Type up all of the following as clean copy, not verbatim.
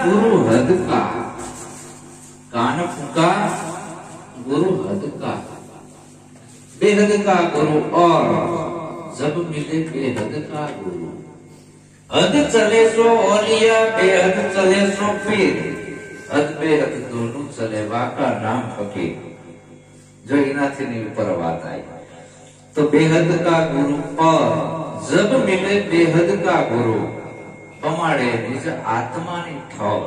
गुरु हद का, कान फूका गुरु हद का, बेहद का गुरु और जब मिले बेहद का गुरु। हद चले सो औलिया, बेहद चले सो पीर, हद बेहद दोनों चले वाका नाम फकीर। जो इनाथी ऊपर बात आई तो बेहद का गुरु और जब मिले बेहद का गुरु, पमाड़े निज आत्मा नी ठोर।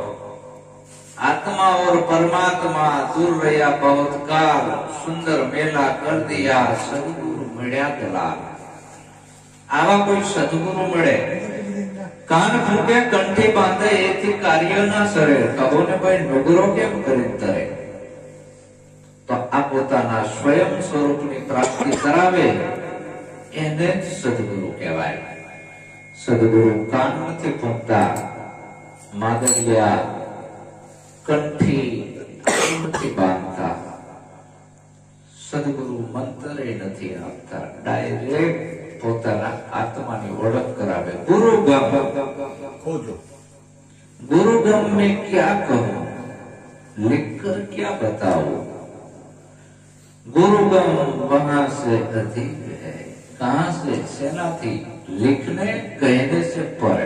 आत्मा और परमात्मा दूर रहा बहुत काल, सुंदर मेला कर दिया सदगुरु मिल्या दलाल। आवा कोई सदगुरु मिले, कान फूके कंठी बांधे एथी कार्य ना सरे, कहो ने भाई नुगरो केम करी तरे। तो आ पोताना स्वयं स्वरूपनी प्राप्ति करावे એને જ સદગુરુ કહેવાય। સદગુરુ કાન નથી ફૂંકતા, માદરિયા કંઠી નથી બાંધતા, સદગુરુ મંતરે નથી આપતા, ડાયરેક્ટ પોતાના આત્માની ઓળખ કરાવે। गुरुगम में क्या कहूं, लिखकर क्या बताऊं। गुरुगम वहां से अधिक है, कहां से, सेना थी, लिखने कहने से पर।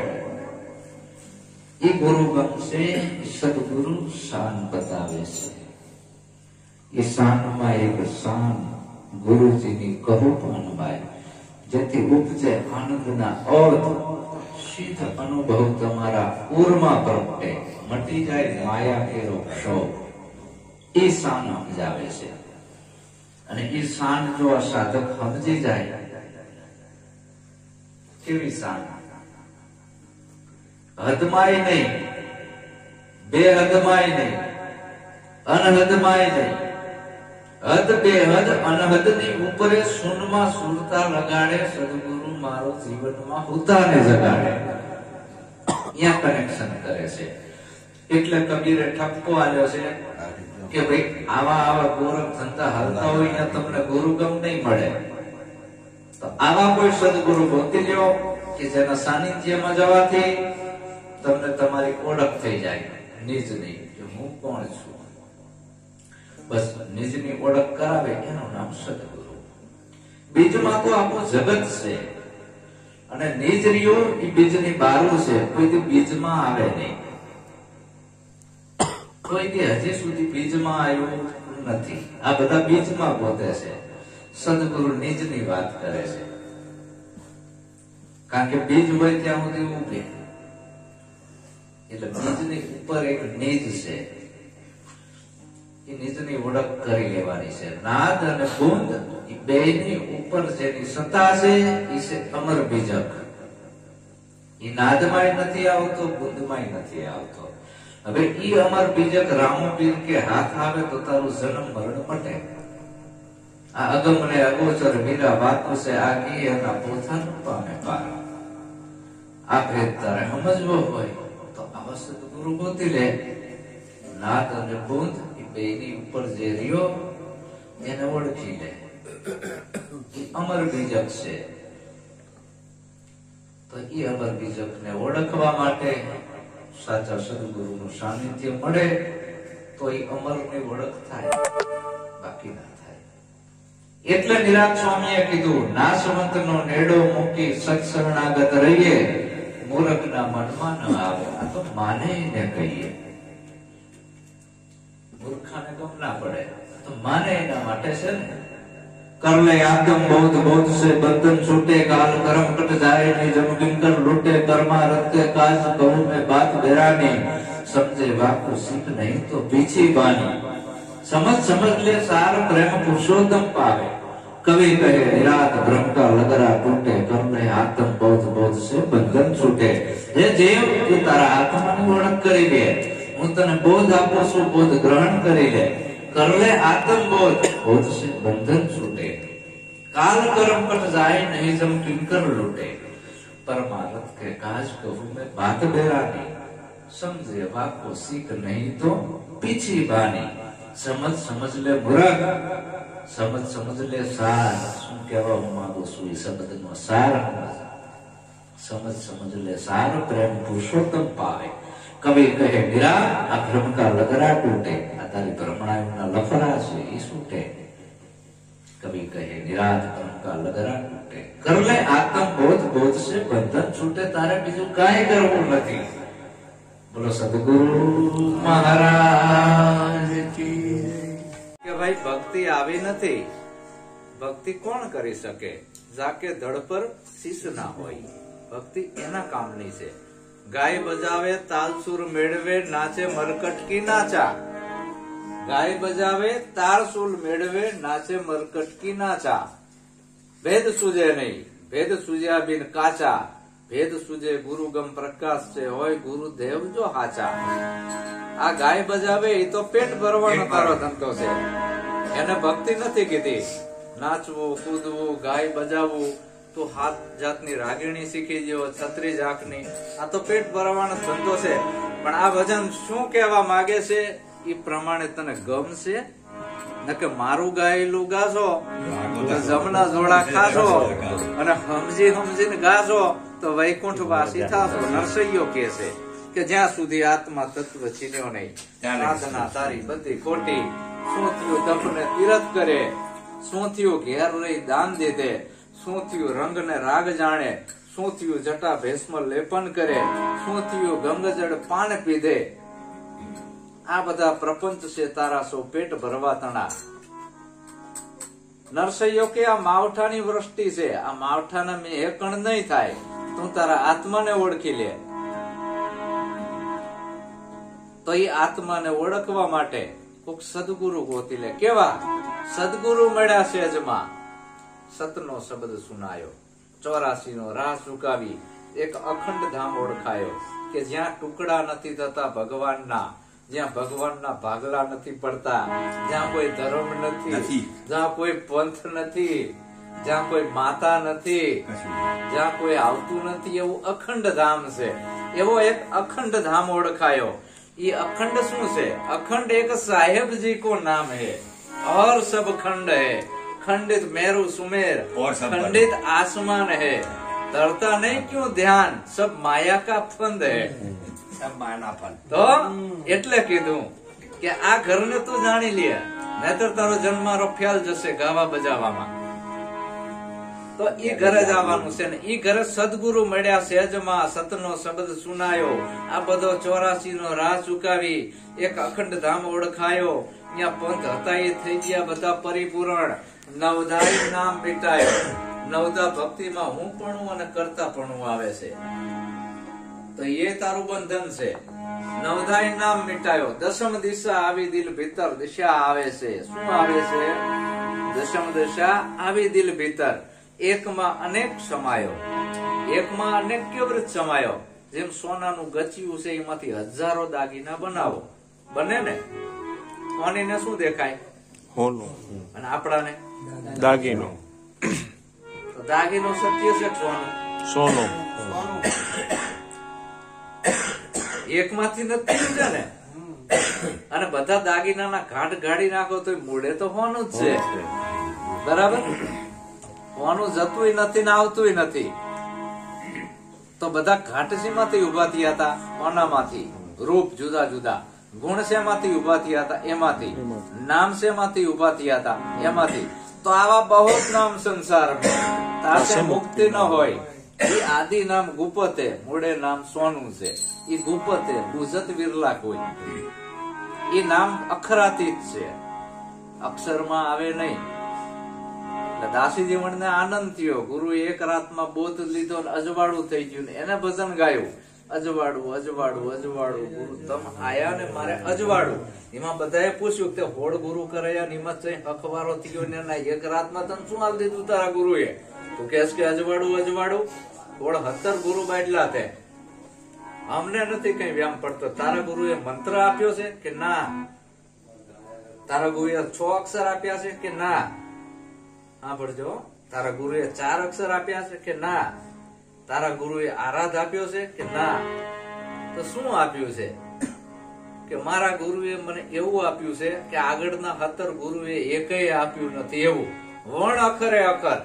ये गुरुगम से सदगुरु शान बतावे से। ये शान में एक शान गुरुजी नी कहो पानवाय, जेथी उपजे आनंदना औध सिद्ध अनुभव तमारा ऊर्मा प्रगटे, मटी जाए माया केरो क्षोभ। ई शान समजावे से। અને એ શાન જો આ સાધક સમજી જાય, કેવી શાન, હદમાય નહીં, બેહદમાય નહીં, અનહદમાય નહીં, હદ બેહદ અનહદ ની ઉપરે શૂન્યમાં સુરતા લગાડે સદગુરુ મારો જીવનમાં હુતાને જગાડે। અહીંયા કનેક્શન કરે છે। એટલે કબીરે ઠપકો આલ્યો છે કે ભાઈ આવા આવા ગોરખ ધંધા હાલતા હોય ને તમને ગુરુગમ નહીં મળે, તો આવા કોઈ સદગુરુ ગોતી લ્યો કે જેના સાનિધ્યમાં જવાથી તમને તમારી ઓળખ થઈ જાય નિજની, કે હું કોણ છું। બસ નિજની ઓળખ કરાવે એનું નામ સદગુરુ। બીજમાં તો આખું જગત છે અને નિજ રહ્યો એ બીજની બારું છે, કોઈ બીજમાં આવે નહીં। કોઈ હજી સુધી બીજમાં આવ્યું નથી, આ બધા બીજમાં પોતે છે। સદગુરુ નિજની વાત કરે છે, કારણ કે બીજ હોય ત્યાં સુધી ઉગે, એટલે બીજની ઉપર એક નિજ છે, એ નિજની ઓળખ કરી લેવાની છે। નાદ અને બુંદ એ બેની ઉપર જેની સત્તા છે એ છે અમર બીજક। એ નાદમાંય નથી આવતો, બુંદમાંય નથી આવતો। હવે ઈ અમર બીજક રામો પીર કે હાથ આવે તો તારું જન્મ મરણ મટે। આ અગમ ને અગોચર મીરા વાતો છે આગી એના પોતાનું પામે પાર। આ ભેદ તારે સમજવો હોય તો આવા સદગુરુ ગોતી લે। નાદ અને બુંદ એ બેની ઉપર જે રહ્યો એને ઓળખી લે, એ અમર બીજક છે। તો એ અમર બીજક ને ઓળખવા માટે સાચા સદગુરુનું સાનિધ્ય મળે તો એ અમરની ઓળખ થાય, બાકી ના થાય। એટલે નિરાંત સ્વામીએ કીધું, નાશવંતનો નેડો મૂકી સત્સરણાગત રહીએ, મૂર્ખના મનમાં ન આવે। આ તો માને ને કહીએ, મૂર્ખાને ગમ ના પડે, તો માને એના માટે છે ને। कर ले आदम बहुत बहुत से बंधन छूटे, काल कर्म कट जाए निजम किंकर लूटे, कर्मा रखते काज कहूं में बात बेरानी, समझे वाकु सीख नहीं तो पीछी बानी। समझ समझ ले सार प्रेम पुरुषोत्तम पावे, कवि कहे निरात ब्रह्म का लगरा टूटे, कर ले आदम बहुत बहुत से बंधन छूटे। हे जेव तू तारा आत्मा ने ओळख करी ले, હું તને બોધ આપું છું, બોધ ગ્રહણ કરી લે। कर ले आत्म बोध, बोध से बंधन छूटे, काल कर्म कट जाए नहीं जम किंकर लूटे। परमारथ के काज कहूं में बात बेरानी, समझे वाको सीख नहीं तो पीछी बानी। समझ समझ ले मूर्ख, समझ समझ ले सार। શું કહેવા હું માંગુ છું એ શબ્દનો સાર સમજ સમझ ले सार, प्रेम पुरुषोत्तम पावे। कवि कहे मीरा आ भ्रम का लगरा टूटे, आ तारी भ्रमणायोना लफड़ा छे ई छूटे। कवि कहे निराज भ्रम का लगरा टूटे, कर ले आत्मबोध, बोध से बंधन छूटे, तारे बीजू काई करવું નથી। बोलो सद्गुरु महाराज की। કે ભાઈ ભક્તિ આવી નથી, ભક્તિ કોણ કરી શકે? જાકે ધડ પર શીશ ના હોય, ભક્તિ એના કામની છે। ગાય બજાવે તાલ સુર મેળવે, નાચે મરકટકી નાચા। ગાય બજાવે તાલ સુર મેળવે, નાચે મરકટકી નાચા। ભેદ સૂજે નહીં, ભેદ સૂજ્યા બિન કાચા। ભેદ સૂજે ગુરુ ગમ પ્રકાશ છે, હોય ગુરુદેવ જો હાચા। આ ગાય બજાવે એ તો પેટ ભરવાનો તારો ધંધો છે, એને ભક્તિ નથી કીધી। નાચવું, કૂદવું, ગાય બજાવવું, તું હાથ જાતની રાગીણી શીખી ગયો, છત્રી જાકની, આ તો પેટ ભરવાનો ધંધો છે। પણ આ ભજન શું કહેવા માંગે છે એ પ્રમાણે તને ગમશે? નકે મારું ગાયેલું ગાશો તો જમના જોડા ખાશો અને સમજીને ગાશો તો વૈકુંઠ વાસી થાશો। નરસૈયો કહે છે કે જ્યાં સુધી આત્મા તત્વ છીન્યો નહીં, સાધના તારી બધી ખોટી। શું થયું તપને તીરથ કરે, શું થયું ઘેર રહી દાન દે, શું થયું રંગ ને રાગ જાણે, શું થયું જટા ભેસ્મ લેપન કરે, શું થયું ગંગજળ પાન પીધે। આ બધા પ્રપંચ છે તારા સૌ પેટ ભરવા તણા। નરસૈયો કે આ માવઠાની વૃષ્ટિ છે, આ માવઠાના મેં એકણ નહીં થાય, તું તારા આત્માને ઓળખી લે। તો એ આત્માને ઓળખવા માટે કોક સદગુરુ ગોતી લે। કેવા સદગુરુ મળ્યા છે અજમાં? સતનો શબ્દ સુનાયો, 84 નો રાહ ચુકાવી, એક અખંડ ધામ ઓળખાયો કે જ્યાં ટુકડા નથી થતા ભગવાનના, જ્યાં ભગવાનના ભાગલા નથી પડતા, જ્યાં કોઈ ધર્મ નથી, જ્યાં કોઈ પંથ નથી, જ્યાં કોઈ માતા નથી, જ્યાં કોઈ આવતું નથી, એવું અખંડ ધામ છે। એવો એક અખંડ ધામ ઓળખાયો। ये अखंड શું છે? अखंड एक साहेब जी को नाम है, और सब खंड है। खंडित मेरु सुमेर, खंडित आसमान है, धरता नहीं क्यों ध्यान, सब माया का फंद है। सब माया फंद। तो એટલે કીધું કે આ ઘરને તું જાણી લે, નહીતર તારો જન્મારો ફેલ જશે ગાવા બજાવવામાં। તો ઈ ઘરે જવાનું છે ને ઈ ઘરે સદગુરુ મળ્યા સહેજમાં, સતનો શબ્દ સુનાયો, આ બધો 84 નો રાહ ચુકાવી, એક અખંડ ધામ ઓળખાયો, ત્યાં પંથ હતા એ થઈ ગયા બધા પરિપૂર્ણ। નવદાય નામ મિટાયો, નવદા ભક્તિમાં હું પણ અને કરતા પણ આવે છે, તો એ તારું બંધન છે। નવદાય નામ મિટાયો, દશમ દિશા આવી દિલ ભીતર, દિશા આવે છે, શું આવે છે? દશમ દિશા આવી દિલ ભીતર। એકમાં અનેક સમાયો, એકમાં અનેક કેવૃત સમાયો। જેમ સોનાનું ગચ્યું છે એમાંથી હજારો દાગીના બનાવો, બને ને? સોનીને શું દેખાય? હોનું। અને આપણાને દાગીનો। તો દાગીનો સત્ય છે કે સોનું? સોનું। એકમાંથી નથી છે ને? અને બધા દાગીનાના ઘાટ ગાડી નાખો તો મૂળે તો હોનું જ છે, બરાબર? હોનું જતું નથી ને આવતું નથી, તો બધા ઘાટ શેમાંથી ઉભા થયા હતા? હોનામાંથી। રૂપ જુદા જુદા, ગુણ શેમાંથી ઉભા થયા હતા? એમાંથી। નામ શેમાંથી ઉભા થયા હતા? એમાંથી। તો આવા બહુ નામ સંસાર તાસે મુક્તિ ન હોય। એ આદિ નામ ગુપતે, મૂળે નામ સોનું છે, એ ગુપતે ગુજત વિરલા કોઈ, એ નામ અક્ષરાતીત છે, અક્ષરમાં આવે નહીં। દાસીજી મને આનંદ થયો, ગુરુ એક રાતમાં બોધ લીધો, અજવાળું થઈ ગયું, એને ભજન ગાયું, અજવાળું અજવાળું અજવાળું ગુરુ તમ આયા ને મારે અજવાળું। એમાં બધાએ પૂછ્યું કે હોળ ગુરુ કરાયા, નિમત અખબારો થયો ને એક રાતમાં તને શું હાલ દીધું તારા ગુરુએ? તું કહેશ કે અજવાળું અજવાળું, હોળ 17 ગુરુ બાટલા તે, અમને નથી કઈ વ્યામ પડતો। તારા ગુરુએ મંત્ર આપ્યો છે કે ના? તારા ગુરુએ 6 અક્ષર આપ્યા છે કે ના? હા પડજો, તારા ગુરુએ 4 અક્ષર આપ્યા છે કે ના? તારા ગુરુએ આરાધ આપ્યો છે કે ના? તો શું આપ્યું છે? કે મારા ગુરુએ મને એવું આપ્યું છે કે આગળના 17 ગુરુએ એકેય આપ્યું નથી એવું। વણ અખરે અખર,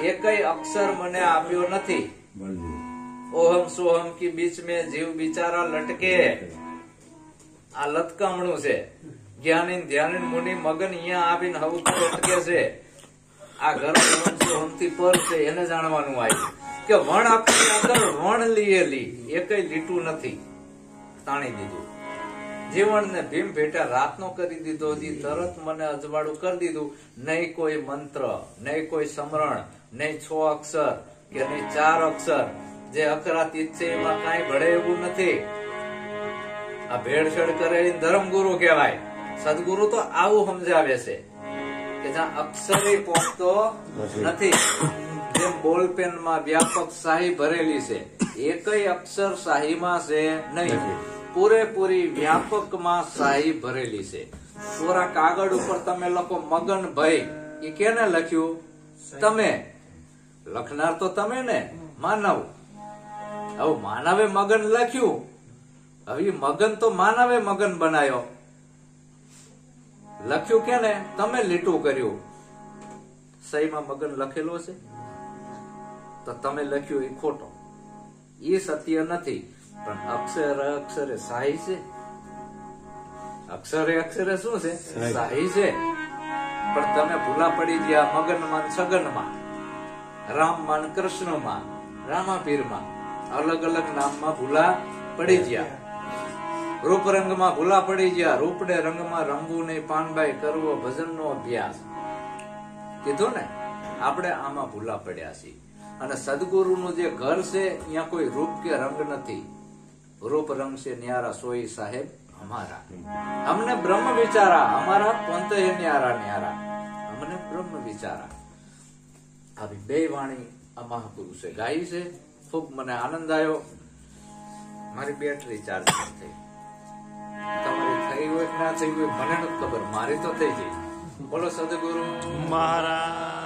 એકેય અક્ષર મને આપ્યો નથી। ઓહમ સોહમ की बीच में जीव बिचारा लटके આ લટકામણું છે જ્ઞાની ધ્યાની મુનિ મગન અહીંયા આવીને હવ અટકે છે આ ઘર સોહમથી પર છે એને જાણવાનું આવ્યું કે વણ આખી આગળ વણ લીએલી એ કઈ લીટું નથી તાણી દીધું જીવન ને ભીમ ભેટા રાતનો કરી દીધો તરત મને અજવાળું કરી દીધું નહીં કોઈ મંત્ર નહીં કોઈ સમરણ નહીં 6 અક્ષર કે નહીં 4 અક્ષર જે અકરાતીત છે એમાં કાંઈ ભળે એવું નથી આ ભેળસેળ કરે ધર્મગુરુ કહેવાય સદગુરુ તો આવું સમજાવે છે કે જ્યાં અક્ષરે પહોંચતો નથી જેમ બોલપેન માં વ્યાપક શાહી ભરેલી છે એકય અક્ષર શાહીમાં છે નહીં પૂરેપૂરી વ્યાપક માં શાહી ભરેલી છે કોરા કાગળ ઉપર તમે લખો મગન ભાઈ એ કેને લખ્યું તમે લખનાર તો તમે ને માનવ હવે માનવે મગન લખ્યું હવે મગન તો માનવે મગન બનાયો લખ્યું કે ને તમે લીટું કર્યું સહીમાં મગન લખેલો છે તો તમે લખ્યું એ ખોટો એ સત્ય નથી પણ અક્ષરે અક્ષરે શાહી છે અક્ષરે અક્ષરે શું છે શાહી છે પણ તમે ભૂલા પડી ગયા મગનમાં સગનમાં રામમાં કૃષ્ણમાં રામાપીરમાં અલગ અલગ નામમાં ભૂલા પડી ગયા રૂપ રંગમાં ભૂલા પડી ગયા રૂપડે રંગમાં રંગવું નહીં પાનભાઈ કરવો ભજનનો અભ્યાસ કીધું ને આપણે આમાં ભૂલા પડ્યા છીએ અને સદગુરુનું જે ઘર છે ત્યાં કોઈ રૂપ કે રંગ નથી રૂપ રંગ છે ન્યારા સોઈ સાહેબ हमारा हमने ब्रह्म विचारा हमारा पंत न्यारा न्यारा हमने ब्रह्म विचारा આવી બે વાણી આ મહાપુરુષે ગાઈ છે ખૂબ મને આનંદ આવ્યો મારી બેટરી ચાર્જ થઈ તમારી થઈ હોય કે ના થઈ હોય મને નથી ખબર મારી તો થઈ ગઈ બોલો સદગુરુ મહારાજ